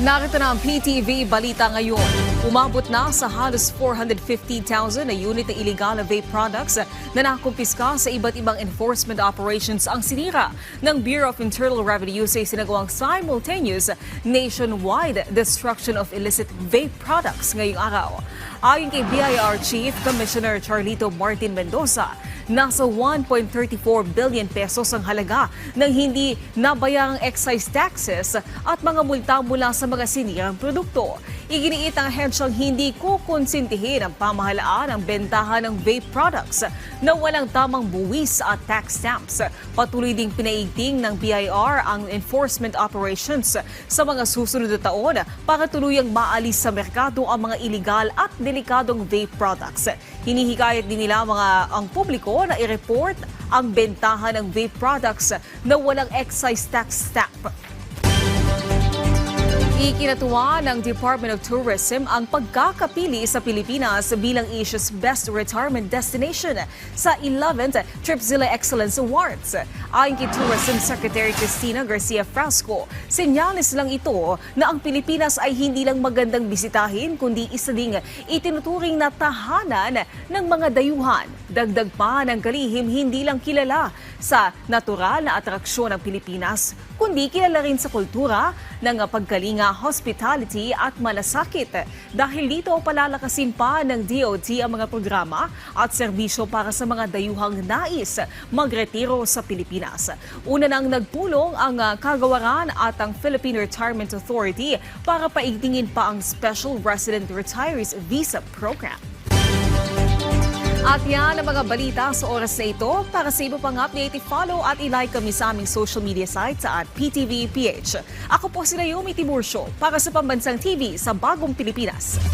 Narito na ang PTV Balita ngayon. Umabot na sa halos 450,000 na unit ng illegal na vape products na nakumpiska sa iba't ibang enforcement operations ang sinira ng Bureau of Internal Revenue sa isinagawang simultaneous nationwide destruction of illicit vape products ngayong araw. Ayon kay BIR Chief Commissioner Charlito Martin Mendoza, nasa 1.34 billion pesos ang halaga ng hindi nabayang excise taxes at mga multa mula sa mga sinirang produkto. Iginiit ang hensyang hindi kukonsintihin ang pamahalaan ang bentahan ng vape products na walang tamang buwis at tax stamps. Patuloy ding pinaigting ng BIR ang enforcement operations sa mga susunod na taon para tuluyang maalis sa merkado ang mga iligal at delikadong vape products. Hinihikayat din nila ang publiko na i-report ang bentahan ng vape products na walang excise tax stamp. Ikinatuwa ng Department of Tourism ang pagkakapili sa Pilipinas bilang Asia's Best Retirement Destination sa 11th Tripzilla Excellence Awards. Ayon kay Tourism Secretary Cristina Garcia Frasco, senyales lang ito na ang Pilipinas ay hindi lang magandang bisitahin kundi isa ding itinuturing na tahanan ng mga dayuhan. Dagdag pa ng kalihim, hindi lang kilala sa natural na atraksyon ng Pilipinas, kundi kilala rin sa kultura ng pagkalinga, hospitality at malasakit. Dahil dito, palalakasin pa ng DOT ang mga programa at serbisyo para sa mga dayuhang nais magretiro sa Pilipinas. Una nang nagpulong ang kagawaran at ang Philippine Retirement Authority para paigtingin pa ang Special Resident Retirees Visa Program. At yan ang mga balita sa oras na ito. Para sa iba pang update, follow at i-like kami sa aming social media sites at PTV PH. Ako po si Naomi Tiburcio para sa Pambansang TV sa Bagong Pilipinas.